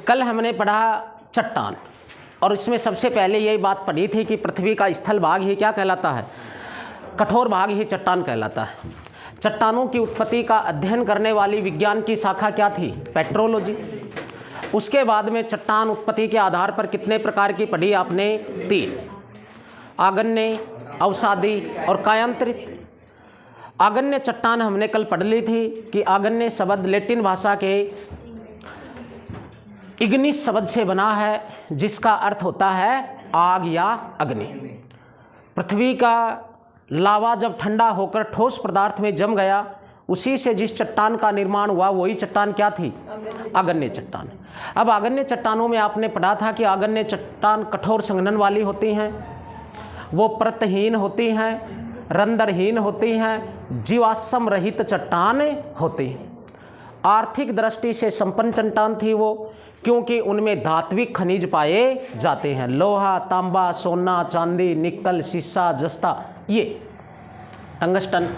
कल हमने पढ़ा चट्टान, और इसमें सबसे पहले यही बात पढ़ी थी कि पृथ्वी का स्थल भाग ही क्या कहलाता है, कठोर भाग ही चट्टान कहलाता है। चट्टानों की उत्पत्ति का अध्ययन करने वाली विज्ञान की शाखा क्या थी, पेट्रोलॉजी। उसके बाद में चट्टान उत्पत्ति के आधार पर कितने प्रकार की पढ़ी आपने, 3, आगन्य, अवसादी और कायांतरित। आगन्य चट्टान हमने कल पढ़ ली थी कि आगन्य शब्द लैटिन भाषा के इग्निस शब्द से बना है, जिसका अर्थ होता है आग या अग्नि। पृथ्वी का लावा जब ठंडा होकर ठोस पदार्थ में जम गया, उसी से जिस चट्टान का निर्माण हुआ वही चट्टान क्या थी, आगन्य चट्टान। अब आगन्य चट्टानों में आपने पढ़ा था कि आगन्य चट्टान कठोर संघनन वाली होती हैं, वो परतहीन होती हैं, रंध्रहीन होती हैं, जीवाश्म रहित चट्टान होती हैं। आर्थिक दृष्टि से संपन्न चट्टान थी वो, क्योंकि उनमें धात्विक खनिज पाए जाते हैं, लोहा, तांबा, सोना, चांदी, निकल, शीशा, जस्ता, ये टंगस्टन।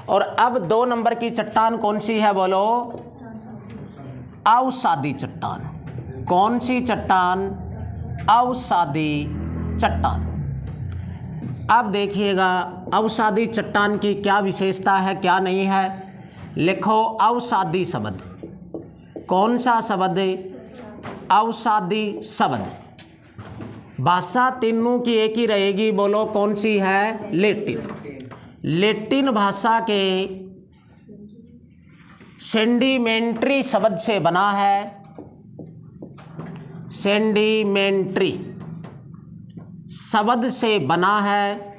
और अब 2 नंबर की चट्टान कौन सी है, बोलो, अवसादी चट्टान। कौन सी चट्टान, अवसादी चट्टान। अब देखिएगा अवसादी चट्टान की क्या विशेषता है, क्या नहीं है। लिखो अवसादी शब्द, कौन सा शब्द, अवसादी शब्द। भाषा तीनों की एक ही रहेगी, बोलो कौन सी है, लैटिन। लैटिन भाषा के सेंडिमेंट्री शब्द से बना है, सेंडिमेंट्री शब्द से बना है,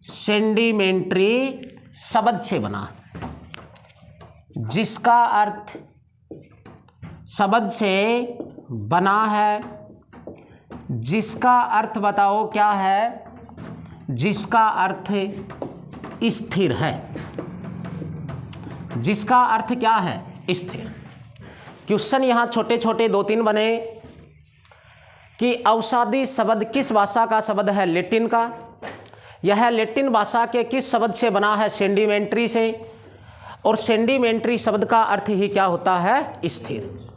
सेंडिमेंट्री शब्द से बना, जिसका अर्थ शब्द से बना है, जिसका अर्थ बताओ क्या है, जिसका अर्थ स्थिर है, जिसका अर्थ क्या है, स्थिर। क्वेश्चन यहाँ छोटे छोटे 2-3 बने कि अवसादी शब्द किस भाषा का शब्द है, लैटिन का। यह लैटिन भाषा के किस शब्द से बना है, सेंडिमेंट्री से। और सेंडिमेंट्री शब्द का अर्थ ही क्या होता है, स्थिर।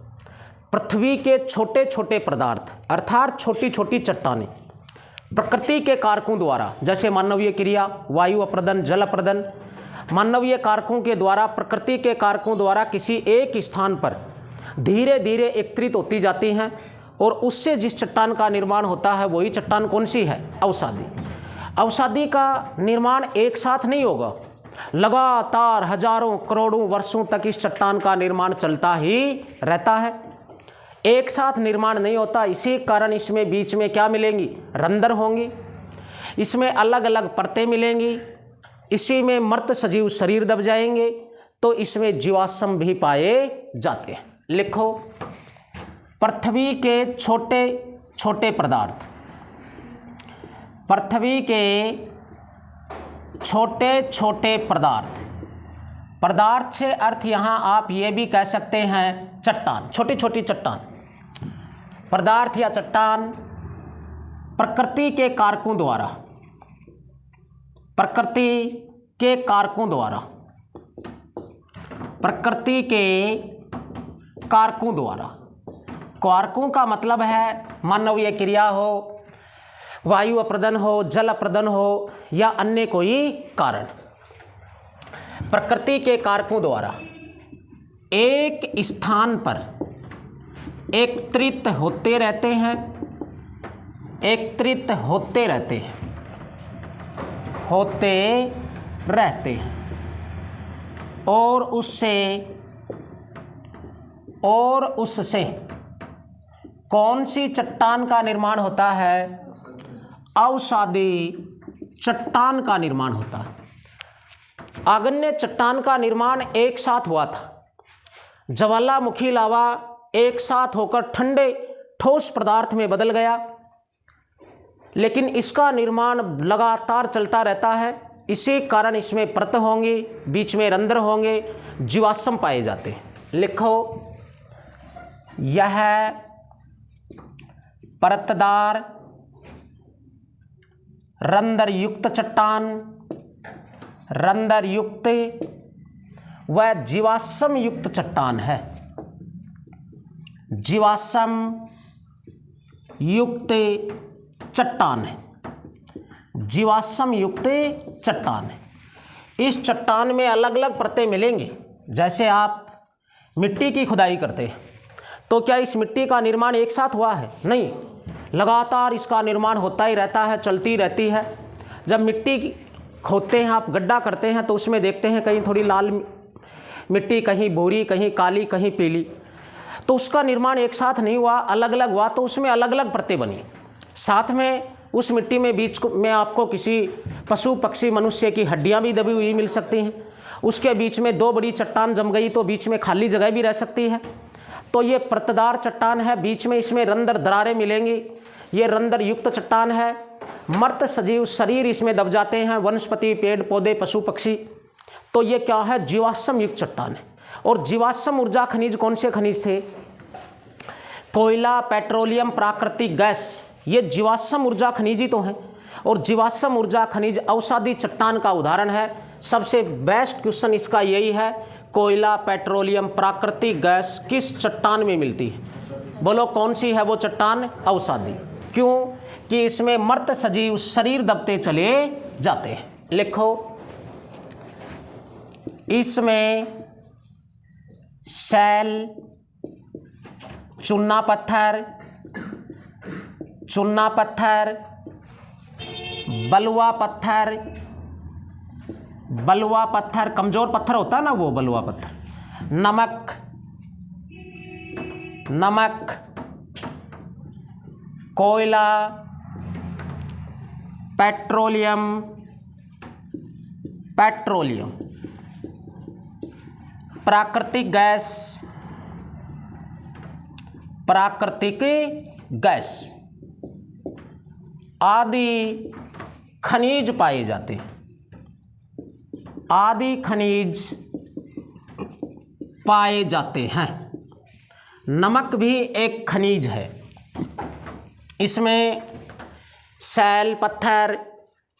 पृथ्वी के छोटे छोटे पदार्थ अर्थात छोटी छोटी चट्टानें प्रकृति के कारकों द्वारा, जैसे मानवीय क्रिया, वायु अप्रदन, जल अप्रदन, मानवीय कारकों के द्वारा, प्रकृति के कारकों द्वारा किसी एक स्थान पर धीरे धीरे एकत्रित होती जाती हैं, और उससे जिस चट्टान का निर्माण होता है वही चट्टान कौन सी है, अवसादी। अवसादी का निर्माण एक साथ नहीं होगा, लगातार हजारों करोड़ों वर्षों तक इस चट्टान का निर्माण चलता ही रहता है, एक साथ निर्माण नहीं होता। इसी कारण इसमें बीच में क्या मिलेंगी, रंध्र होंगी, इसमें अलग अलग परतें मिलेंगी, इसी में मृत सजीव शरीर दब जाएंगे, तो इसमें जीवाश्म भी पाए जाते हैं। लिखो पृथ्वी के छोटे छोटे पदार्थ, पृथ्वी के छोटे छोटे पदार्थ, पदार्थ से अर्थ यहाँ आप ये भी कह सकते हैं चट्टान, छोटी छोटी चट्टान। पदार्थ या चट्टान प्रकृति के कारकों द्वारा, प्रकृति के कारकों द्वारा, प्रकृति के कारकों द्वारा, कारकों का मतलब है मानवीय क्रिया हो, वायु अप्रदन हो, जल अप्रदन हो, या अन्य कोई कारण, प्रकृति के कारकों द्वारा एक स्थान पर एकत्रित होते रहते हैं, एकत्रित होते रहते हैं, होते रहते हैं, और उससे कौन सी चट्टान का निर्माण होता है, अवसादी चट्टान का निर्माण होता है। आगन्य चट्टान का निर्माण एक साथ हुआ था, ज्वालामुखी लावा एक साथ होकर ठंडे ठोस पदार्थ में बदल गया, लेकिन इसका निर्माण लगातार चलता रहता है, इसी कारण इसमें परत होंगी, बीच में रंध्र होंगे, जीवाश्म पाए जाते हैं। लिखो यह परतदार रंध्र युक्त चट्टान, रंध्र युक्त व जीवाश्म युक्त चट्टान है। जीवाश्म युक्त चट्टान है। जीवाश्म युक्त चट्टान है। इस चट्टान में अलग अलग परतें मिलेंगी। जैसे आप मिट्टी की खुदाई करते हैं तो क्या इस मिट्टी का निर्माण एक साथ हुआ है? नहीं, लगातार इसका निर्माण होता ही रहता है, चलती रहती है। जब मिट्टी खोदते हैं, आप गड्ढा करते हैं तो उसमें देखते हैं कहीं थोड़ी लाल मिट्टी, कहीं भूरी, कहीं काली, कहीं पीली, तो उसका निर्माण एक साथ नहीं हुआ, अलग अलग हुआ, तो उसमें अलग अलग परतें बनी। साथ में उस मिट्टी में बीच में आपको किसी पशु पक्षी मनुष्य की हड्डियां भी दबी हुई मिल सकती हैं। उसके बीच में दो बड़ी चट्टान जम गई तो बीच में खाली जगह भी रह सकती है। तो ये परतदार चट्टान है, बीच में इसमें रंध्र दरारें मिलेंगी। ये रंध्र युक्त चट्टान है। मर्त सजीव शरीर इसमें दब जाते हैं, वनस्पति, पेड़ पौधे, पशु पक्षी। तो ये क्या है? जीवाश्म युक्त चट्टान है। और जीवाश्म ऊर्जा खनिज कौन से खनिज थे? कोयला, पेट्रोलियम, प्राकृतिक गैस, ये जीवाश्म ऊर्जा खनिज ही तो हैं। और जीवाश्म ऊर्जा खनिज अवसादी चट्टान का उदाहरण है। सबसे बेस्ट क्वेश्चन इसका यही है, कोयला, पेट्रोलियम, प्राकृतिक गैस किस चट्टान में मिलती है? बोलो कौन सी है वो चट्टान? अवसादी। क्यों? कि इसमें मर्त सजीव शरीर दबते चले जाते हैं। लिखो, इसमें शैल, चूना पत्थर, बलुआ पत्थर, कमजोर पत्थर होता है ना वो बलुआ पत्थर, नमक, कोयला, पेट्रोलियम, प्राकृतिक गैस आदि खनिज पाए जाते हैं। नमक भी एक खनिज है। इसमें शैल पत्थर,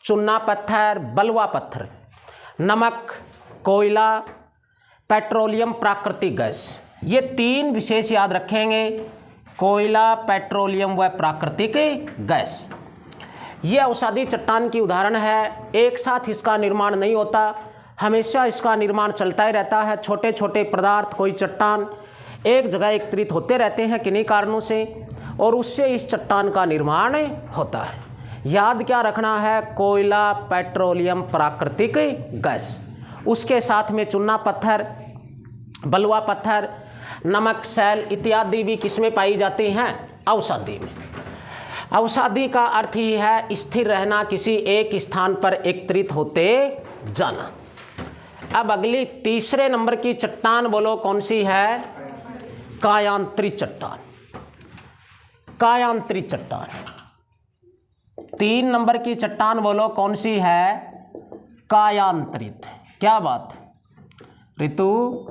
चूना पत्थर, बलुआ पत्थर, नमक, कोयला, पेट्रोलियम, प्राकृतिक गैस, ये तीन विशेष याद रखेंगे। कोयला, पेट्रोलियम व प्राकृतिक गैस, ये अवसादी चट्टान की उदाहरण है। एक साथ इसका निर्माण नहीं होता, हमेशा इसका निर्माण चलता ही रहता है। छोटे छोटे पदार्थ, कोई चट्टान एक जगह एकत्रित होते रहते हैं किन्हीं कारणों से, और उससे इस चट्टान का निर्माण होता है। याद क्या रखना है? कोयला, पेट्रोलियम, प्राकृतिक गैस, उसके साथ में चूना पत्थर, बलुआ पत्थर, नमक, शैल इत्यादि भी किसमें पाई जाती हैं? अवसादी में। अवसादी का अर्थ ही है स्थिर रहना, किसी एक स्थान पर एकत्रित होते जाना। अब अगली तीसरे नंबर की चट्टान बोलो कौन सी है? कायांतरित चट्टान। तीन नंबर की चट्टान बोलो कौन सी है? कायांतरित। क्या बात रितु,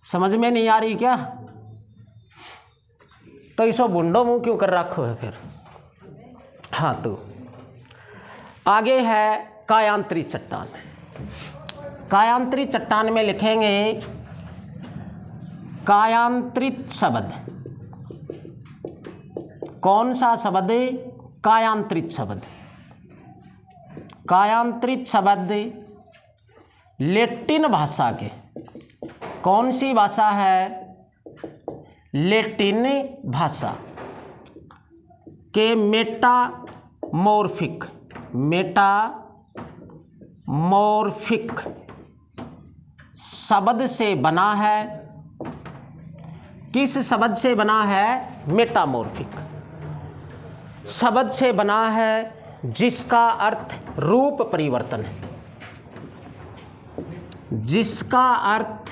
समझ में नहीं आ रही क्या? तो इसको बुंडो मुंह क्यों कर रखो है फिर? हाँ, तो आगे है कायांतरित चट्टान। कायांतरित चट्टान में लिखेंगे कायांतरित शब्द। कौन सा शब्द? कायांतरित शब्द लैटिन भाषा के। कौन सी भाषा है? लैटिन भाषा के मेटामॉर्फिक शब्द से बना है। किस शब्द से बना है? मेटामॉर्फिक शब्द से बना है, जिसका अर्थ रूप परिवर्तन है। जिसका अर्थ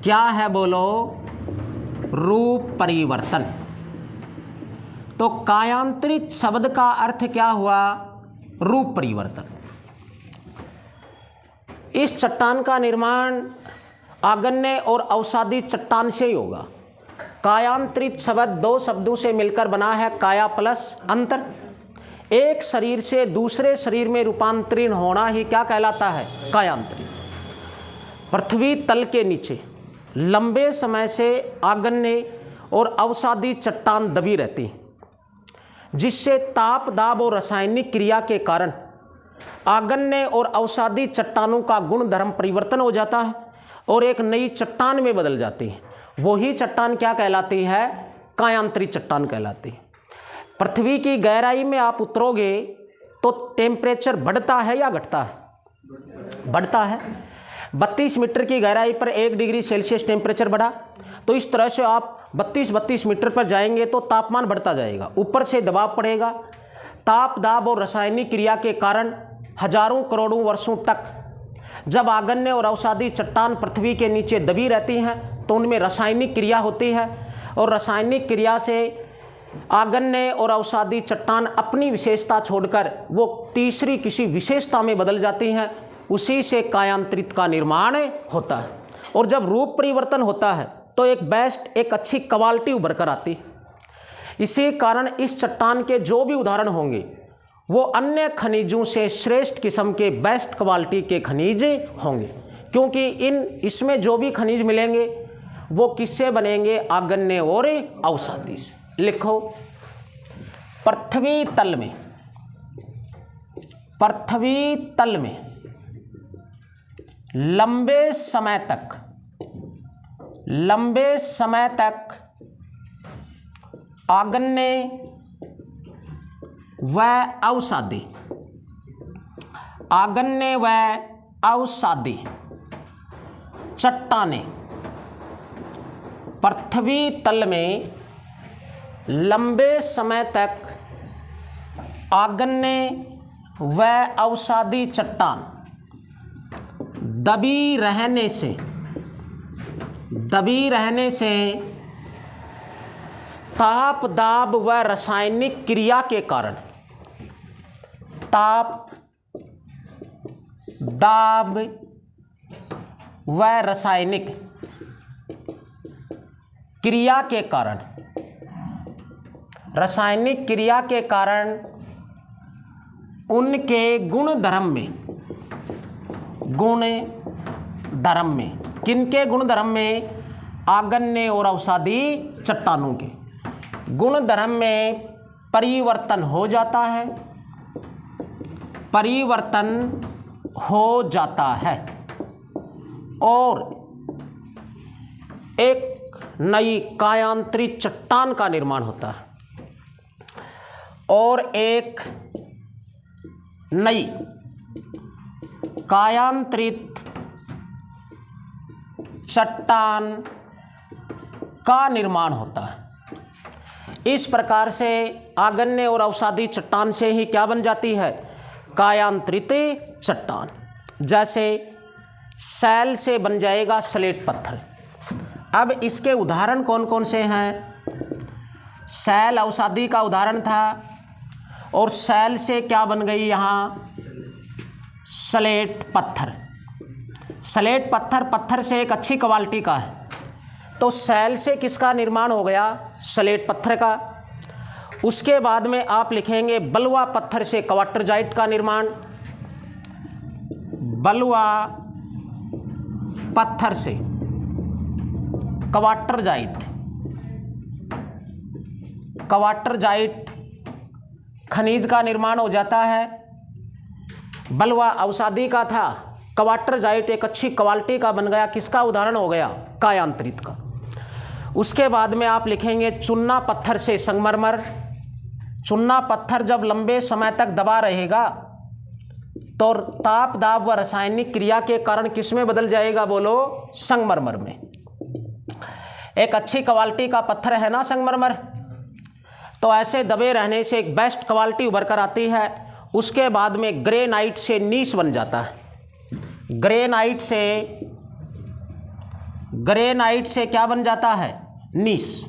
क्या है बोलो? रूप परिवर्तन। तो कायांतरित शब्द का अर्थ क्या हुआ? रूप परिवर्तन। इस चट्टान का निर्माण आगन्य और अवसादी चट्टान से ही होगा। कायांतरित शब्द दो शब्दों से मिलकर बना है, काया प्लस अंतर। एक शरीर से दूसरे शरीर में रूपांतरण होना ही क्या कहलाता है? कायांतरित। पृथ्वी तल के नीचे लंबे समय से आगन्य और अवसादी चट्टान दबी रहती, जिससे ताप दाब और रासायनिक क्रिया के कारण आगन्य और अवसादी चट्टानों का गुण धर्म परिवर्तन हो जाता है और एक नई चट्टान में बदल जाती है। वही चट्टान क्या कहलाती है? कायांतरित चट्टान कहलाती है। पृथ्वी की गहराई में आप उतरोगे तो टेम्परेचर बढ़ता है या घटता है? बढ़ता है। 32 मीटर की गहराई पर 1 डिग्री सेल्सियस टेम्परेचर बढ़ा, तो इस तरह से आप 32 मीटर पर जाएंगे तो तापमान बढ़ता जाएगा, ऊपर से दबाव पड़ेगा। ताप दाब और रासायनिक क्रिया के कारण हजारों करोड़ों वर्षों तक जब आगन्य और अवसादी चट्टान पृथ्वी के नीचे दबी रहती हैं तो उनमें रासायनिक क्रिया होती है और रासायनिक क्रिया से आगन्य और अवसादी चट्टान अपनी विशेषता छोड़कर वो तीसरी किसी विशेषता में बदल जाती हैं। उसी से कायांतरित का निर्माण होता है और जब रूप परिवर्तन होता है तो एक अच्छी क्वालिटी उभर कर आती। इसी कारण इस चट्टान के जो भी उदाहरण होंगे वो अन्य खनिजों से श्रेष्ठ किस्म के बेस्ट क्वालिटी के खनिज होंगे, क्योंकि इसमें जो भी खनिज मिलेंगे वो किससे बनेंगे? आगन्य और अवसादी से। लिखो, पृथ्वी तल में लंबे समय तक आगन्य व अवसादी चट्टानें, पृथ्वी तल में लंबे समय तक आगन्य व अवसादी चट्टान दबी रहने से ताप दाब व रासायनिक क्रिया के कारण ताप दाब व रासायनिक क्रिया के कारण उनके गुण धर्म में किनके गुण धर्म में? आगन्य और अवसादी चट्टानों के गुण धर्म में परिवर्तन हो जाता है और एक नई कायांतरित चट्टान का निर्माण होता है और एक नई कायांतरित चट्टान का निर्माण होता है। इस प्रकार से आगन्य और अवसादी चट्टान से ही क्या बन जाती है? कायांतरित चट्टान। जैसे सैल से बन जाएगा स्लेट पत्थर। अब इसके उदाहरण कौन कौन से हैं? सैल अवसादी का उदाहरण था और सैल से क्या बन गई यहाँ? स्लेट पत्थर। स्लेट पत्थर से एक अच्छी क्वालिटी का है, तो सैल से किसका निर्माण हो गया? स्लेट पत्थर का। उसके बाद में आप लिखेंगे बलुआ पत्थर से क्वार्टरजाइट का निर्माण। बलुआ पत्थर से क्वार्टरजाइट खनिज का निर्माण हो जाता है। बलुआ अवसादी का था, क्वार्टरजाइट एक अच्छी क्वालिटी का बन गया। किसका उदाहरण हो गया? कायांतरित का। उसके बाद में आप लिखेंगे चूना पत्थर से संगमरमर। चूना पत्थर जब लंबे समय तक दबा रहेगा तो ताप दाब व रासायनिक क्रिया के कारण किस में बदल जाएगा? बोलो, संगमरमर में। एक अच्छी क्वालिटी का पत्थर है ना संगमरमर, तो ऐसे दबे रहने से एक बेस्ट क्वालिटी उभर कर आती है। उसके बाद में ग्रेनाइट से नीस बन जाता है। ग्रेनाइट से क्या बन जाता है? नीस।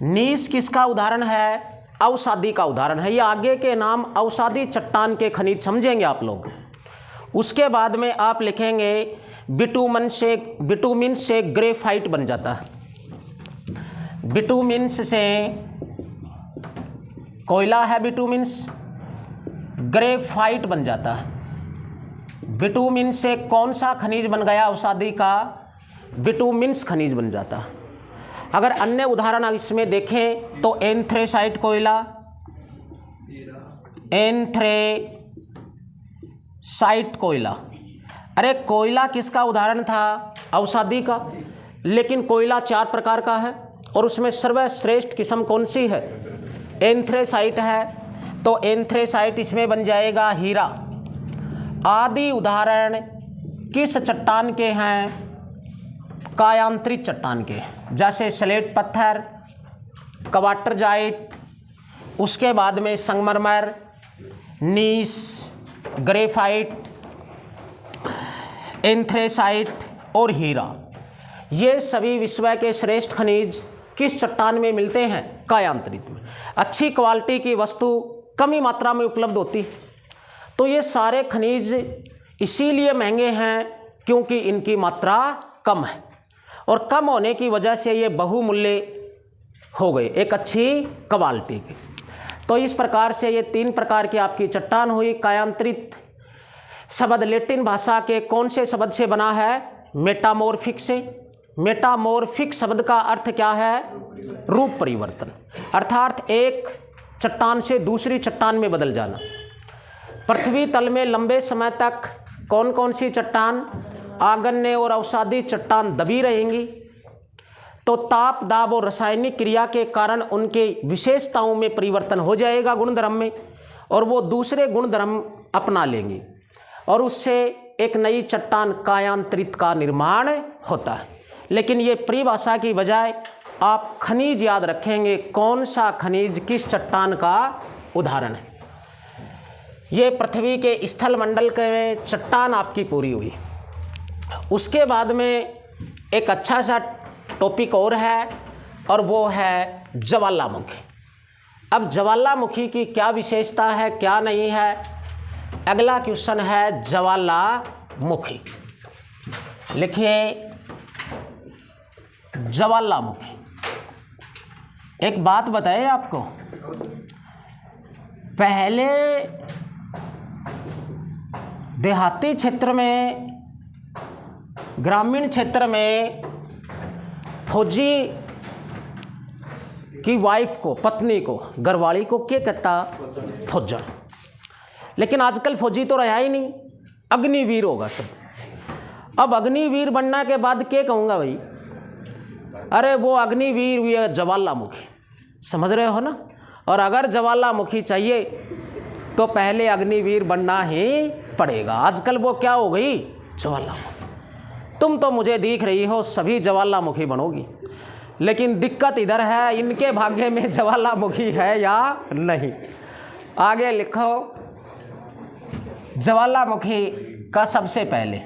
नीस किसका उदाहरण है? अवसादी का उदाहरण है। ये आगे के नाम अवसादी चट्टान के खनिज समझेंगे आप लोग। उसके बाद में आप लिखेंगे बिटुमिन से ग्रेफाइट बन जाता है। बिटुमिन्स से कोयला है, बिटुमिन्स ग्रेफाइट बन जाता है। बिटुमिन से कौन सा खनिज बन गया अवसादी का? बिटुमिन्स खनिज बन जाता। अगर अन्य उदाहरण इसमें देखें तो एंथ्रेसाइट कोयला, एंथ्रेसाइट कोयला, अरे कोयला किसका उदाहरण था? औषधि का। लेकिन कोयला 4 प्रकार का है और उसमें सर्वश्रेष्ठ किस्म कौन सी है? एंथ्रेसाइट है। तो एंथ्रेसाइट इसमें बन जाएगा हीरा। आदि उदाहरण किस चट्टान के हैं? कायांतरित चट्टान के, जैसे स्लेट पत्थर, क्वार्टरजाइट, उसके बाद में संगमरमर, नीस, ग्रेफाइट, एंथ्रेसाइट और हीरा। ये सभी विश्व के श्रेष्ठ खनिज किस चट्टान में मिलते हैं? कायांतरित में। अच्छी क्वालिटी की वस्तु कम ही मात्रा में उपलब्ध होती। तो ये सारे खनिज इसीलिए महंगे हैं क्योंकि इनकी मात्रा कम है और कम होने की वजह से ये बहुमूल्य हो गए, एक अच्छी क्वालिटी की। तो इस प्रकार से ये 3 प्रकार की आपकी चट्टान हुई। कायांतरित शब्द लैटिन भाषा के कौन से शब्द से बना है? मेटामॉर्फिक से। मेटामॉर्फिक शब्द का अर्थ क्या है? रूप परिवर्तन, अर्थात एक चट्टान से दूसरी चट्टान में बदल जाना। पृथ्वी तल में लंबे समय तक कौन कौन सी चट्टान? आग्नेय और अवसादी चट्टान दबी रहेंगी। तो ताप, दाब और रासायनिक क्रिया के कारण उनके विशेषताओं में परिवर्तन हो जाएगा, गुणधर्म में, और वो दूसरे गुणधर्म अपना लेंगी और उससे एक नई चट्टान कायांतरित का निर्माण होता है। लेकिन ये परिभाषा की बजाय आप खनिज याद रखेंगे, कौन सा खनिज किस चट्टान का उदाहरण है। ये पृथ्वी के स्थल मंडल के चट्टान आपकी पूरी हुई। उसके बाद में एक अच्छा सा टॉपिक और है और वो है ज्वालामुखी। अब ज्वालामुखी की क्या विशेषता है, क्या नहीं है? अगला क्वेश्चन है ज्वालामुखी। लिखिए ज्वालामुखी। एक बात बताएं आपको, पहले देहाती क्षेत्र में, ग्रामीण क्षेत्र में फौजी की वाइफ को, पत्नी को, घरवाली को क्या कहता? फौजा। लेकिन आजकल फौजी तो रहा ही नहीं, अग्निवीर होगा सब। अब अग्निवीर बनने के बाद क्या कहूँगा भाई? अरे वो अग्निवीर हुई है ज्वालामुखी, समझ रहे हो ना? और अगर ज्वालामुखी चाहिए तो पहले अग्निवीर बनना ही पड़ेगा। आजकल वो क्या हो गई? ज्वालामुखी। तुम तो मुझे दिख रही हो सभी ज्वालामुखी बनोगी, लेकिन दिक्कत इधर है, इनके भाग्य में ज्वालामुखी है या नहीं। आगे लिखो, ज्वालामुखी का सबसे पहले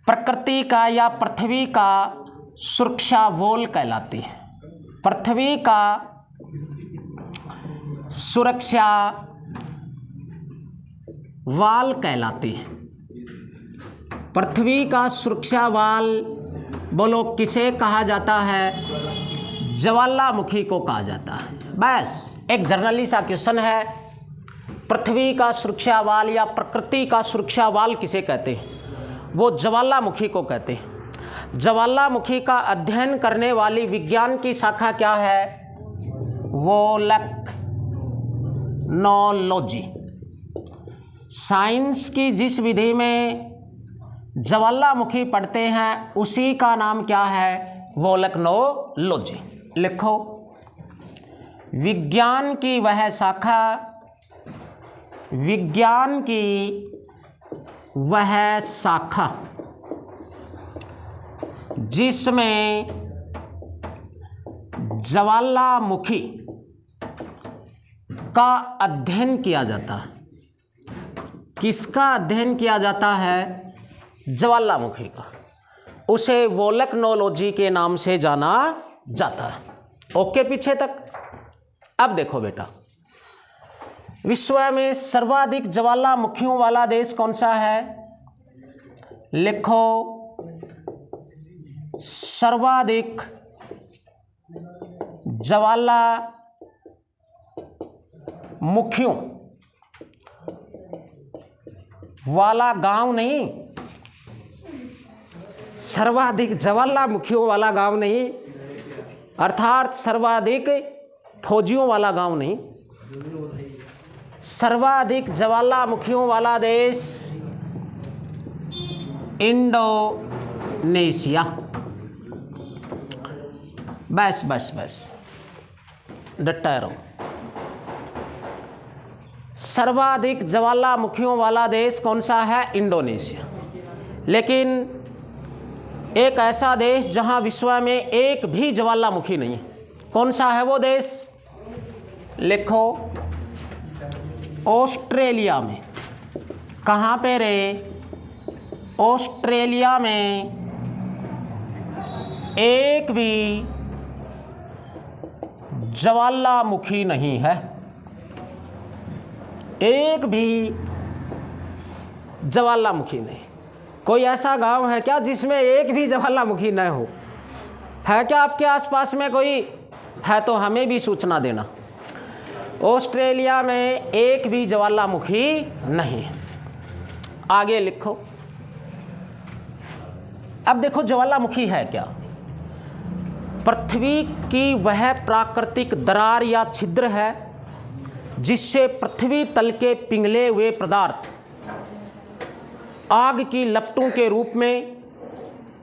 प्रकृति का या पृथ्वी का सुरक्षा वॉल कहलाती है। पृथ्वी का सुरक्षा वाल कहलाती है। पृथ्वी का सुरक्षा वाल बोलो किसे कहा जाता है? ज्वालामुखी को कहा जाता है। बस एक जर्नली सा क्वेश्चन है, पृथ्वी का सुरक्षा वाल या प्रकृति का सुरक्षा वाल किसे कहते हैं? वो ज्वालामुखी को कहते हैं। ज्वालामुखी का अध्ययन करने वाली विज्ञान की शाखा क्या है? वोल्केनोलॉजी। साइंस की जिस विधि में ज्वालामुखी पढ़ते हैं उसी का नाम क्या है? वोल्केनोलॉजी। लिखो, विज्ञान की वह शाखा, विज्ञान की वह शाखा जिसमें ज्वालामुखी का अध्ययन किया जाता है। किसका अध्ययन किया जाता है? ज्वालामुखी का। उसे वोल्केनोलॉजी के नाम से जाना जाता है। ओके पीछे तक? अब देखो बेटा, विश्व में सर्वाधिक ज्वालामुखियों वाला देश कौन सा है? लिखो, सर्वाधिक ज्वालामुखियों वाला गांव नहीं, सर्वाधिक ज्वालामुखियों वाला गांव नहीं, अर्थात सर्वाधिक फौजियों वाला गांव नहीं, सर्वाधिक ज्वालामुखियों वाला देश इंडोनेशिया। बस बस बस डटा रहो। सर्वाधिक ज्वालामुखियों वाला देश कौन सा है? इंडोनेशिया। लेकिन एक ऐसा देश जहां विश्व में एक भी ज्वालामुखी नहीं है, कौन सा है वो देश? लिखो, ऑस्ट्रेलिया में। कहाँ पे रे? ऑस्ट्रेलिया में एक भी ज्वालामुखी नहीं है, एक भी ज्वालामुखी नहीं। कोई ऐसा गांव है क्या जिसमें एक भी ज्वालामुखी न हो? है क्या आपके आसपास में कोई? है तो हमें भी सूचना देना। ऑस्ट्रेलिया में एक भी ज्वालामुखी नहीं है। आगे लिखो। अब देखो ज्वालामुखी है क्या? पृथ्वी की वह प्राकृतिक दरार या छिद्र है जिससे पृथ्वी तल के पिघले हुए पदार्थ आग की लपटों के रूप में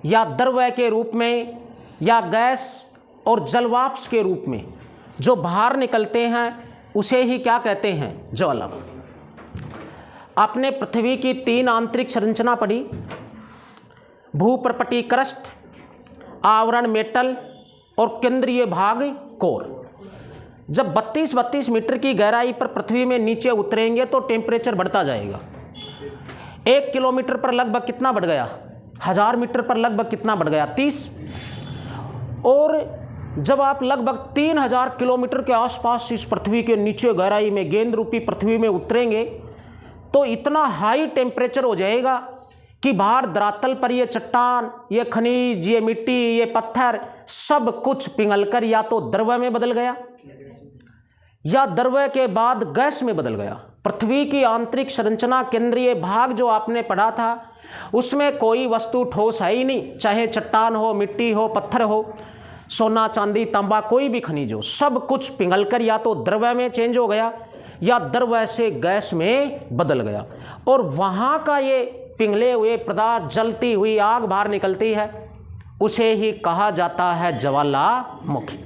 या द्रव्य के रूप में या गैस और जलवाष्प के रूप में जो बाहर निकलते हैं उसे ही क्या कहते हैं? ज्वालामुखी। आपने पृथ्वी की 3 आंतरिक संरचना पढ़ी, भूपर्पटीय क्रस्ट, आवरण मेटल और केंद्रीय भाग कोर। जब 32 मीटर की गहराई पर पृथ्वी में नीचे उतरेंगे तो टेम्परेचर बढ़ता जाएगा। 1 किलोमीटर पर लगभग कितना बढ़ गया? 1000 मीटर पर लगभग कितना बढ़ गया? 30। और जब आप लगभग 3000 किलोमीटर के आसपास इस पृथ्वी के नीचे गहराई में गेंद रूपी पृथ्वी में उतरेंगे तो इतना हाई टेम्परेचर हो जाएगा कि बाहर धरातल पर ये चट्टान, ये खनिज, ये मिट्टी, ये पत्थर सब कुछ पिघलकर या तो द्रव्य में बदल गया या द्रव्य के बाद गैस में बदल गया। पृथ्वी की आंतरिक संरचना, केंद्रीय भाग जो आपने पढ़ा था उसमें कोई वस्तु ठोस है ही नहीं, चाहे चट्टान हो, मिट्टी हो, पत्थर हो, सोना, चांदी, तांबा, कोई भी खनिज हो, सब कुछ पिघलकर या तो द्रव्य में चेंज हो गया या द्रव्य से गैस में बदल गया। और वहाँ का ये पिघले हुए पदार्थ, जलती हुई आग बाहर निकलती है, उसे ही कहा जाता है ज्वालामुखी।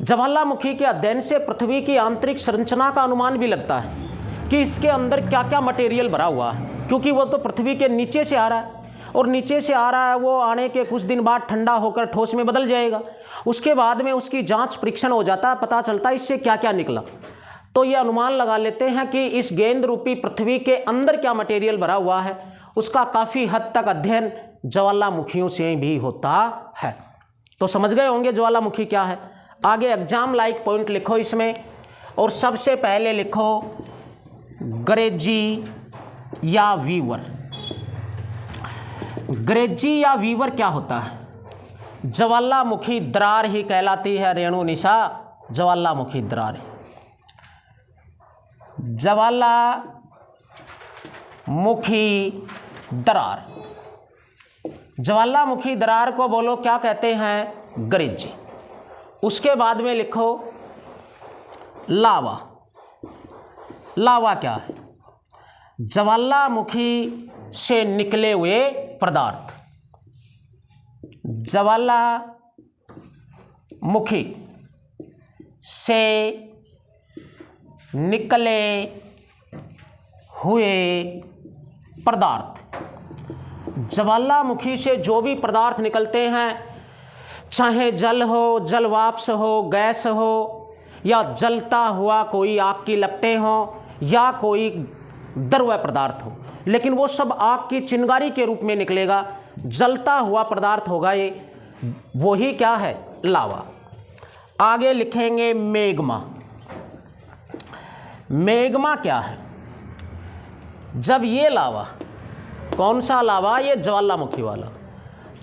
ज्वालामुखी के अध्ययन से पृथ्वी की आंतरिक संरचना का अनुमान भी लगता है कि इसके अंदर क्या क्या मटेरियल भरा हुआ है, क्योंकि वो तो पृथ्वी के नीचे से आ रहा है और नीचे से आ रहा है, वो आने के कुछ दिन बाद ठंडा होकर ठोस में बदल जाएगा। उसके बाद में उसकी जांच परीक्षण हो जाता है, पता चलता है इससे क्या क्या निकला। तो ये अनुमान लगा लेते हैं कि इस गेंद रूपी पृथ्वी के अंदर क्या मटेरियल भरा हुआ है, उसका काफ़ी हद तक अध्ययन ज्वालामुखियों से भी होता है। तो समझ गए होंगे ज्वालामुखी क्या है। आगे एग्जाम लाइक पॉइंट लिखो इसमें, और सबसे पहले लिखो ग्रेजी या वीवर। ग्रेजी या वीवर क्या होता है? ज्वालामुखी दरार ही कहलाती है रेणु निशा, ज्वालामुखी दरार। ज्वालामुखी दरार, ज्वालामुखी दरार को बोलो क्या कहते हैं? ग्रेजी। उसके बाद में लिखो लावा। लावा क्या है? ज्वालामुखी से निकले हुए पदार्थ। ज्वालामुखी से निकले हुए पदार्थ। ज्वालामुखी से जो भी पदार्थ निकलते हैं, चाहे जल हो, जलवाष्प हो, गैस हो, या जलता हुआ कोई आग की लपटें हो, या कोई द्रव्य पदार्थ हो, लेकिन वो सब आग की चिंगारी के रूप में निकलेगा, जलता हुआ पदार्थ होगा ये, वही क्या है? लावा। आगे लिखेंगे मैग्मा। मैग्मा क्या है? जब ये लावा, कौन सा लावा? ये ज्वालामुखी वाला,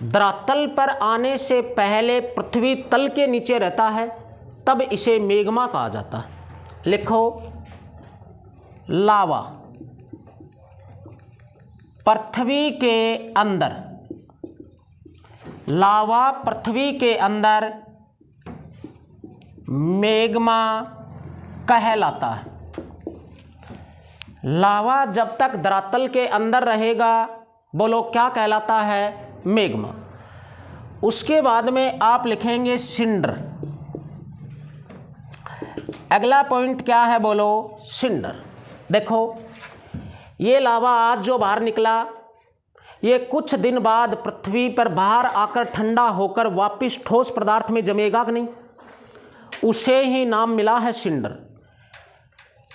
धरातल पर आने से पहले पृथ्वी तल के नीचे रहता है, तब इसे मैग्मा कहा जाता है। लिखो लावा पृथ्वी के अंदर लावा पृथ्वी के अंदर मैग्मा कहलाता है। लावा जब तक धरातल के अंदर रहेगा बोलो क्या कहलाता है? मैग्मा। उसके बाद में आप लिखेंगे सिंडर। अगला पॉइंट क्या है बोलो? सिंडर। देखो ये लावा आज जो बाहर निकला, ये कुछ दिन बाद पृथ्वी पर बाहर आकर ठंडा होकर वापस ठोस पदार्थ में जमेगा कि नहीं? उसे ही नाम मिला है सिंडर।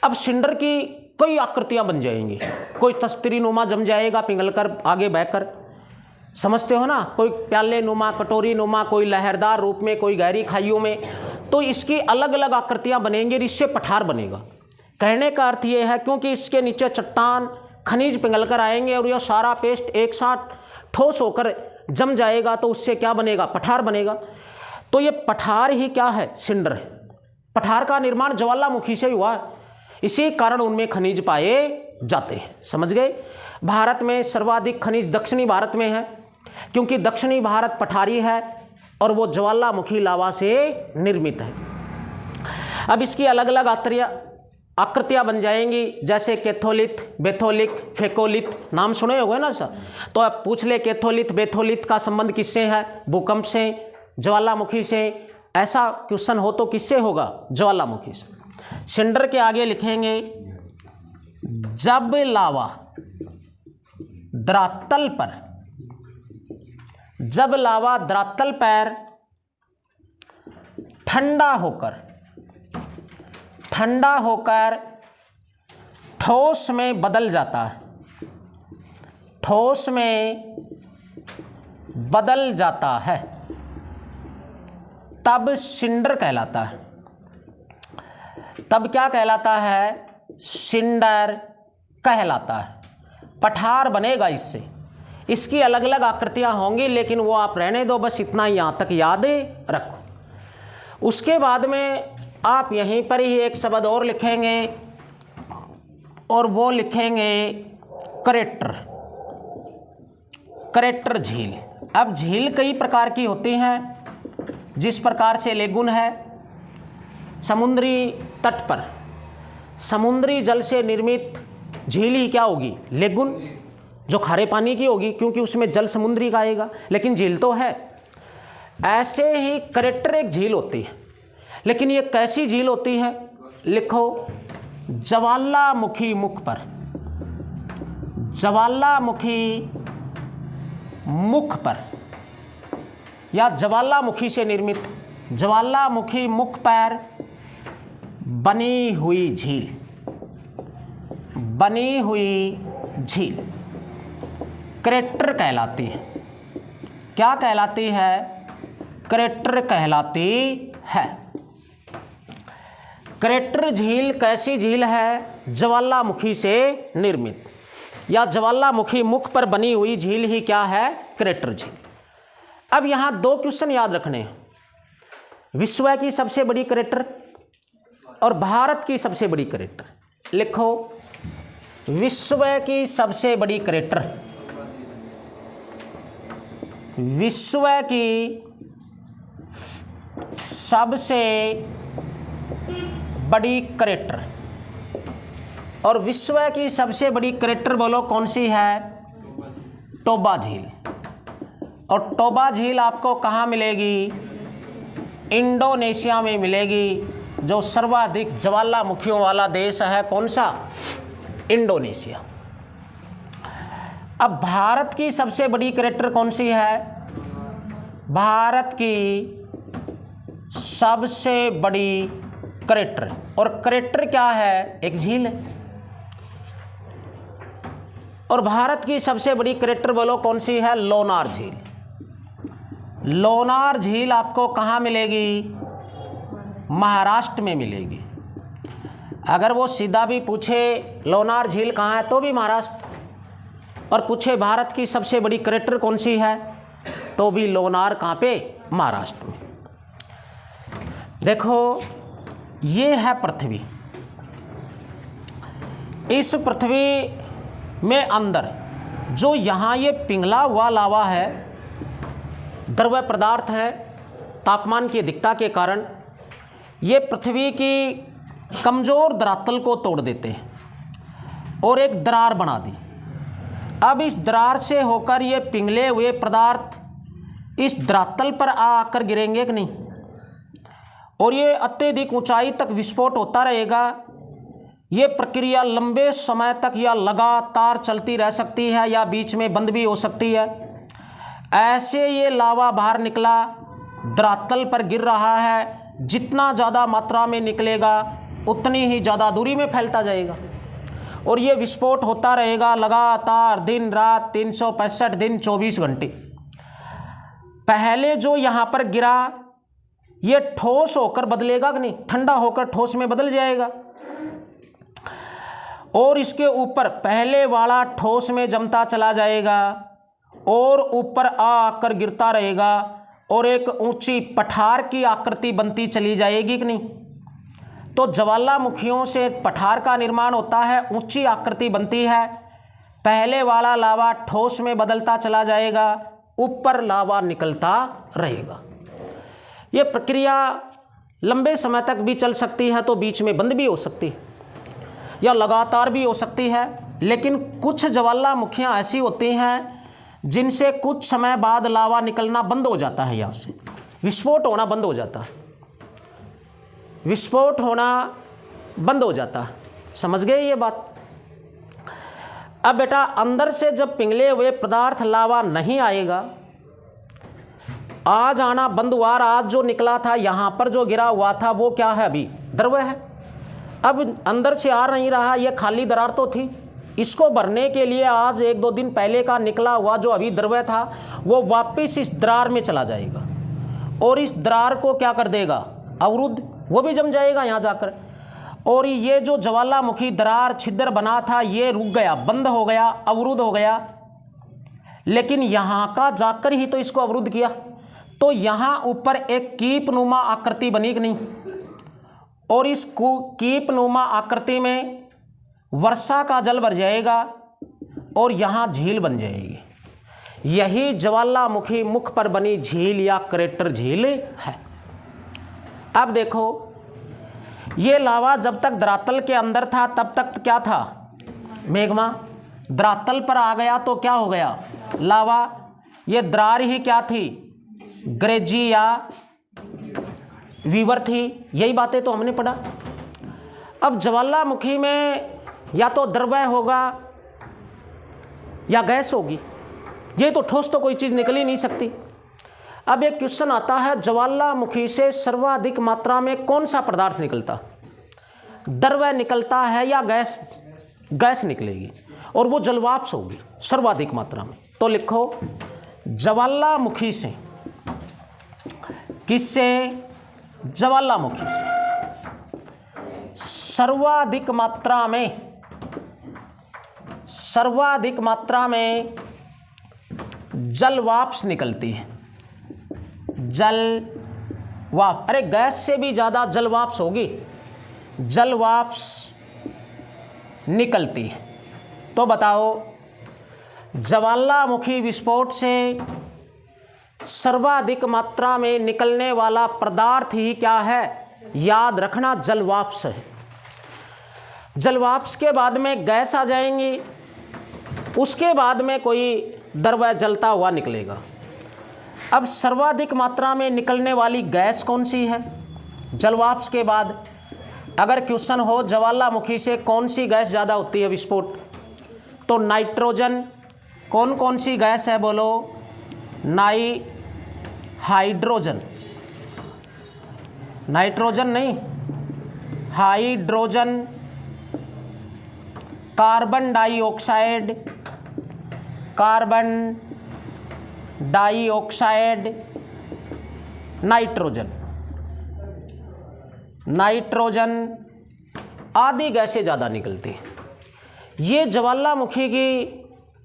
अब सिंडर की कई आकृतियां बन जाएंगी। कोई तस्तरी नुमा जम जाएगा पिघलकर आगे बहकर, समझते हो ना? कोई प्याले नुमा, कटोरी नुमा, कोई लहरदार रूप में, कोई गहरी खाइयों में। तो इसकी अलग अलग आकृतियां बनेंगी, इससे पठार बनेगा। कहने का अर्थ ये है क्योंकि इसके नीचे चट्टान खनिज पिघल कर आएंगे और यह सारा पेस्ट एक साथ ठोस होकर जम जाएगा, तो उससे क्या बनेगा? पठार बनेगा। तो ये पठार ही क्या है? सिंडर है। पठार का निर्माण ज्वालामुखी से हुआ है, इसी कारण उनमें खनिज पाए जाते हैं। समझ गए? भारत में सर्वाधिक खनिज दक्षिणी भारत में है, क्योंकि दक्षिणी भारत पठारी है और वो ज्वालामुखी लावा से निर्मित है। अब इसकी अलग अलग आकृतियां बन जाएंगी, जैसे कैथोलिथ, बेथोलिक, फेकोलिथ, नाम सुने होंगे ना सर? तो अब पूछ ले कैथोलिथ बेथोलिथ का संबंध किससे है? भूकंप से, ज्वालामुखी से। ऐसा क्वेश्चन हो तो किससे होगा? ज्वालामुखी से। सिंडर के आगे लिखेंगे जब लावा धरातल पर ठंडा होकर ठोस में बदल जाता है, तब सिंडर कहलाता है। तब क्या कहलाता है? सिंडर कहलाता है। पठार बनेगा इससे। इसकी अलग अलग आकृतियां होंगी, लेकिन वो आप रहने दो, बस इतना यहां तक याद रखो। उसके बाद में आप यहीं पर ही एक शब्द और लिखेंगे और वो लिखेंगे करेक्टर झील। अब झील कई प्रकार की होती हैं। जिस प्रकार से लेगुन है, समुद्री तट पर समुद्री जल से निर्मित झील ही क्या होगी? लेगुन, जो खारे पानी की होगी, क्योंकि उसमें जल समुद्री का आएगा, लेकिन झील तो है। ऐसे ही करेक्टर एक झील होती है, लेकिन ये कैसी झील होती है? लिखो ज्वालामुखी मुख पर या ज्वालामुखी से निर्मित ज्वालामुखी मुख पर बनी हुई झील करेक्टर कहलाती है। क्या कहलाती है? करेक्टर कहलाती है। करेक्टर झील कैसी झील है? ज्वालामुखी से निर्मित या ज्वालामुखी मुख पर बनी हुई झील ही क्या है? करेक्टर झील। अब यहां दो क्वेश्चन याद रखने हैं। विश्व की सबसे बड़ी करेक्टर और भारत की सबसे बड़ी करेक्टर। लिखो विश्व की सबसे बड़ी करेक्टर, विश्व की सबसे बड़ी करेक्टर। और विश्व की सबसे बड़ी करेक्टर बोलो कौन सी है? टोबा झील। और टोबा झील आपको कहाँ मिलेगी? इंडोनेशिया में मिलेगी, जो सर्वाधिक ज्वालामुखियों वाला देश है। कौन सा? इंडोनेशिया। अब भारत की सबसे बड़ी करेक्टर कौन सी है? भारत की सबसे बड़ी करेक्टर, और करेक्टर क्या है? एक झील है। और भारत की सबसे बड़ी करेक्टर बोलो कौन सी है? लोनार झील। लोनार झील आपको कहाँ मिलेगी? महाराष्ट्र में मिलेगी। अगर वो सीधा भी पूछे लोनार झील कहाँ है तो भी महाराष्ट्र, और पूछे भारत की सबसे बड़ी करेक्टर कौन सी है तो भी लोनार कहाँ पे? महाराष्ट्र में। देखो ये है पृथ्वी। इस पृथ्वी में अंदर जो यहाँ ये पिघला हुआ लावा है, द्रव्य पदार्थ है, तापमान की अधिकता के कारण ये पृथ्वी की कमज़ोर धरातल को तोड़ देते हैं और एक दरार बना दी। अब इस दरार से होकर ये पिघले हुए पदार्थ इस धरातल पर आकर गिरेंगे कि नहीं, और ये अत्यधिक ऊंचाई तक विस्फोट होता रहेगा। ये प्रक्रिया लंबे समय तक या लगातार चलती रह सकती है या बीच में बंद भी हो सकती है। ऐसे ये लावा बाहर निकला, धरातल पर गिर रहा है, जितना ज़्यादा मात्रा में निकलेगा उतनी ही ज़्यादा दूरी में फैलता जाएगा और ये विस्फोट होता रहेगा लगातार दिन रात 365 दिन 24 घंटे। पहले जो यहाँ पर गिरा ये ठोस होकर बदलेगा कि नहीं, ठंडा होकर ठोस में बदल जाएगा और इसके ऊपर पहले वाला ठोस में जमता चला जाएगा और ऊपर आकर गिरता रहेगा और एक ऊंची पठार की आकृति बनती चली जाएगी कि नहीं। तो ज्वालामुखियों से पठार का निर्माण होता है, ऊंची आकृति बनती है, पहले वाला लावा ठोस में बदलता चला जाएगा, ऊपर लावा निकलता रहेगा। ये प्रक्रिया लंबे समय तक भी चल सकती है, तो बीच में बंद भी हो सकती है या लगातार भी हो सकती है। लेकिन कुछ ज्वालामुखियाँ ऐसी होती हैं जिनसे कुछ समय बाद लावा निकलना बंद हो जाता है, यहाँ से विस्फोट होना बंद हो जाता है, विस्फोट होना बंद हो जाता है। समझ गए ये बात। अब बेटा अंदर से जब पिघले हुए पदार्थ लावा नहीं आएगा, आज आना बंद हुआ, आज जो निकला था यहाँ पर जो गिरा हुआ था वो क्या है, अभी द्रव्य है। अब अंदर से आ नहीं रहा, ये खाली दरार तो थी, इसको भरने के लिए आज 1-2 दिन पहले का निकला हुआ जो अभी द्रव्य था वो वापस इस दरार में चला जाएगा और इस दरार को क्या कर देगा, अवरुद्ध, वो भी जम जाएगा यहाँ जाकर। और ये जो ज्वालामुखी दरार छिद्र बना था ये रुक गया, बंद हो गया, अवरुद्ध हो गया। लेकिन यहाँ का जाकर ही तो इसको अवरुद्ध किया, तो यहाँ ऊपर एक कीपनुमा आकृति बनी कि नहीं, और इस कीपनुमा आकृति में वर्षा का जल भर जाएगा और यहाँ झील बन जाएगी। यही ज्वालामुखी मुख पर बनी झील या क्रेटर झील है। अब देखो ये लावा जब तक धरातल के अंदर था तब तक क्या था, मेग्मा। धरातल पर आ गया तो क्या हो गया, लावा। ये दरार ही क्या थी, ग्रेजी या वीवर थी। यही बातें तो हमने पढ़ा। अब ज्वालामुखी में या तो द्रव्य होगा या गैस होगी, ये तो ठोस तो कोई चीज़ निकल ही नहीं सकती। अब एक क्वेश्चन आता है, ज्वालामुखी से सर्वाधिक मात्रा में कौन सा पदार्थ निकलता, द्रव्य निकलता है या गैस? गैस निकलेगी और वो जलवाष्प होगी सर्वाधिक मात्रा में। तो लिखो ज्वालामुखी से, किससे, ज्वालामुखी से सर्वाधिक मात्रा में जलवाष्प निकलती है। जलवाष्प, अरे गैस से भी ज़्यादा जलवाष्प होगी, जलवाष्प निकलती है। तो बताओ ज्वालामुखी विस्फोट से सर्वाधिक मात्रा में निकलने वाला पदार्थ ही क्या है, याद रखना, जलवाष्प है। जलवाष्प के बाद में गैस आ जाएंगी, उसके बाद में कोई द्रव्य जलता हुआ निकलेगा। अब सर्वाधिक मात्रा में निकलने वाली गैस कौन सी है जलवाष्प के बाद? अगर क्वेश्चन हो ज्वालामुखी से कौन सी गैस ज़्यादा होती है विस्फोट, तो नाइट्रोजन। कौन कौन सी गैस है बोलो, हाइड्रोजन, नाइट्रोजन नहीं, hydrogen, carbon dioxide, carbon dioxide, nitrogen, nitrogen आदि गैसें ज़्यादा निकलती हैं। ये ज्वालामुखी की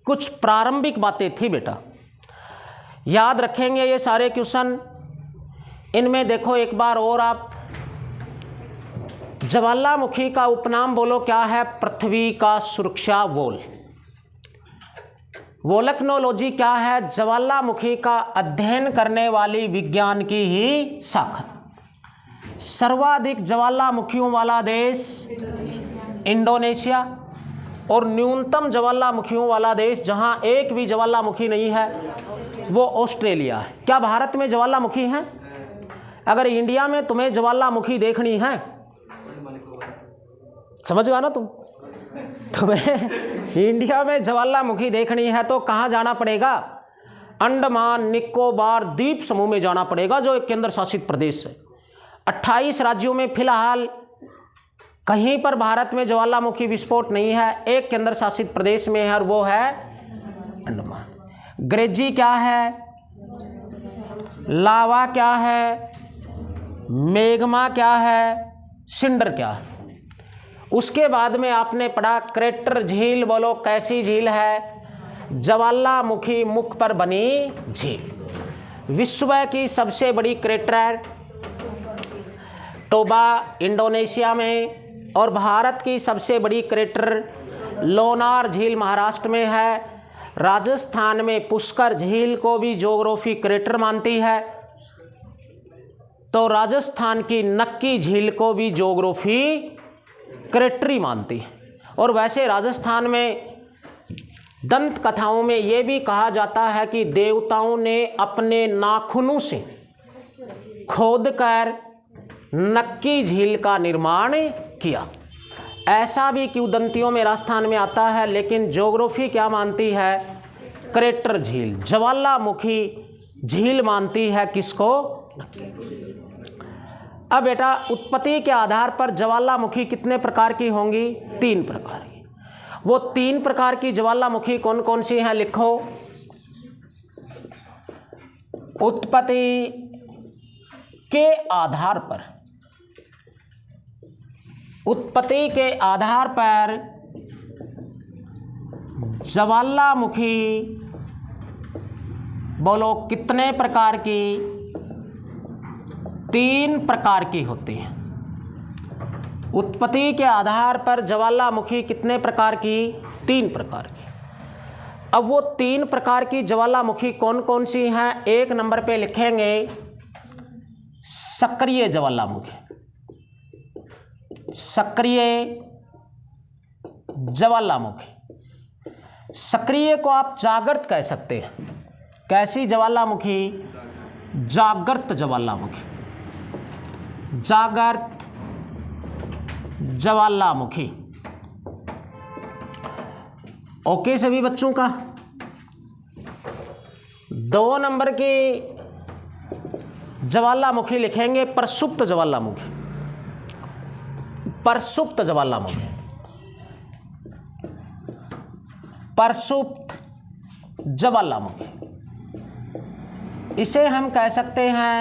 कुछ प्रारंभिक बातें थी बेटा, याद रखेंगे ये सारे क्वेश्चन। इनमें देखो एक बार और आप, ज्वालामुखी का उपनाम बोलो क्या है, पृथ्वी का सुरक्षा वॉल। वोल्केनोलॉजी क्या है? ज्वालामुखी का अध्ययन करने वाली विज्ञान की ही शाखा। सर्वाधिक ज्वालामुखियों वाला देश इंडोनेशिया, और न्यूनतम ज्वालामुखियों वाला देश जहां एक भी ज्वालामुखी नहीं है वो ऑस्ट्रेलिया है। क्या भारत में ज्वालामुखी हैं? अगर इंडिया में तुम्हें ज्वालामुखी देखनी है, समझ गया ना तुम्हें इंडिया में ज्वालामुखी देखनी है तो कहाँ जाना पड़ेगा? अंडमान निकोबार द्वीप समूह में जाना पड़ेगा, जो एक केंद्र शासित प्रदेश है। 28 राज्यों में फिलहाल कहीं पर भारत में ज्वालामुखी विस्फोट नहीं है, एक केंद्र शासित प्रदेश में है और वो है अंडमान। ग्रेजी क्या है? लावा क्या है? मेग्मा क्या है? सिंडर क्या है? उसके बाद में आपने पढ़ा क्रेटर झील। बोलो कैसी झील है? ज्वालामुखी मुख पर बनी झील। विश्व की सबसे बड़ी क्रेटर टोबा इंडोनेशिया में, और भारत की सबसे बड़ी क्रेटर लोनार झील महाराष्ट्र में है। राजस्थान में पुष्कर झील को भी ज्योग्राफी क्रेटर मानती है, तो राजस्थान की नक्की झील को भी ज्योग्राफी क्रेटरी मानती है। और वैसे राजस्थान में दंत कथाओं में ये भी कहा जाता है कि देवताओं ने अपने नाखूनों से खोदकर नक्की झील का निर्माण किया। ऐसा भी किंवदंतियों में राजस्थान में आता है, लेकिन ज्योग्राफी क्या मानती है? क्रेटर झील, ज्वालामुखी झील मानती है किसको? अब बेटा उत्पत्ति के आधार पर ज्वालामुखी कितने प्रकार की होंगी? 3 प्रकार की। वो 3 प्रकार की ज्वालामुखी कौन कौन सी हैं? लिखो। उत्पत्ति के आधार पर, उत्पत्ति के आधार पर ज्वालामुखी बोलो कितने प्रकार की? 3 प्रकार की होती हैं। उत्पत्ति के आधार पर ज्वालामुखी कितने प्रकार की? 3 प्रकार की। अब वो 3 प्रकार की ज्वालामुखी कौन कौन सी हैं? 1 नंबर पे लिखेंगे सक्रिय ज्वालामुखी। सक्रिय ज्वालामुखी, सक्रिय को आप जागृत कह सकते हैं। कैसी ज्वालामुखी? जागृत ज्वालामुखी, जागृत ज्वालामुखी। ओके सभी बच्चों का। 2 नंबर की ज्वालामुखी लिखेंगे प्रसुप्त ज्वालामुखी। प्रसुप्त ज्वालामुखी, प्रसुप्त ज्वालामुखी, इसे हम कह सकते हैं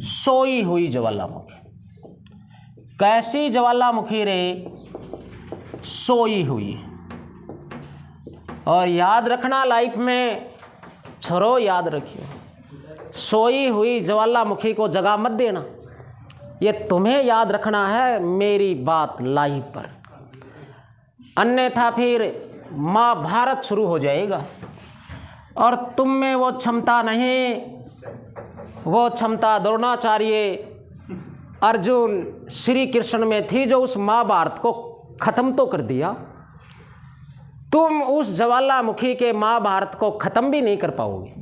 सोई हुई ज्वालामुखी। कैसी ज्वालामुखी रे? सोई हुई। और याद रखना लाइफ में, छोरो याद रखिए, सोई हुई ज्वालामुखी को जगह मत देना। ये तुम्हें याद रखना है मेरी बात लाइव पर, अन्यथा फिर महाभारत शुरू हो जाएगा और तुम में वो क्षमता नहीं, वो क्षमता द्रोणाचार्य अर्जुन श्री कृष्ण में थी जो उस महाभारत को खत्म तो कर दिया। तुम उस ज्वालामुखी के महाभारत को खत्म भी नहीं कर पाओगे।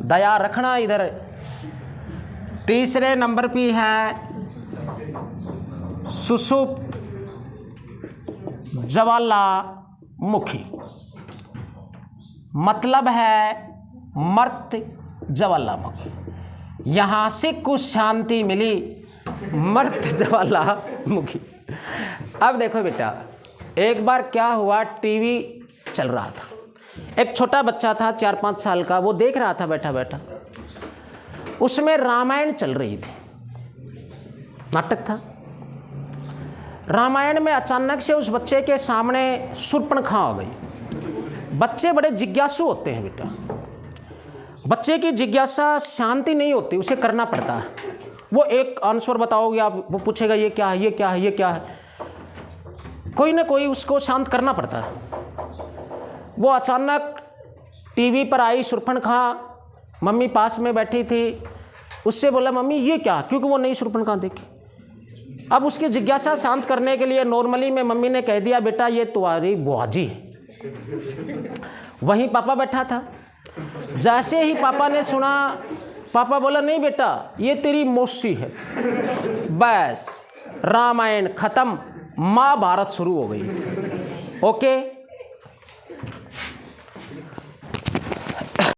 दया रखना इधर। 3 नंबर पे है सुषुप्त ज्वालामुखी, मतलब है मर्त ज्वालामुखी। यहाँ से कुछ शांति मिली, मर्त ज्वालामुखी। अब देखो बेटा, एक बार क्या हुआ, टीवी चल रहा था, एक छोटा बच्चा था 4-5 साल का, वो देख रहा था बैठा बैठा, उसमें रामायण चल रही थी, नाटक था। रामायण में अचानक से उस बच्चे के सामने शूर्पणखा आ गई। बच्चे बड़े जिज्ञासु होते हैं बेटा, बच्चे की जिज्ञासा शांति नहीं होती, उसे करना पड़ता है। वो एक आंसर बताओगे आप, वो पूछेगा ये क्या है, ये क्या है, ये क्या है, कोई ना कोई उसको शांत करना पड़ता है। वो अचानक टीवी पर आई शूर्पणखा, मम्मी पास में बैठी थी, उससे बोला मम्मी ये क्या, क्योंकि वो नई शूर्पणखा देखी। अब उसकी जिज्ञासा शांत करने के लिए नॉर्मली में मम्मी ने कह दिया बेटा ये तुम्हारी बुआजी है। वहीं पापा बैठा था। जैसे ही पापा ने सुना, पापा बोला नहीं बेटा ये तेरी मौसी है। बस रामायण खत्म, महाभारत शुरू हो गई। ओके।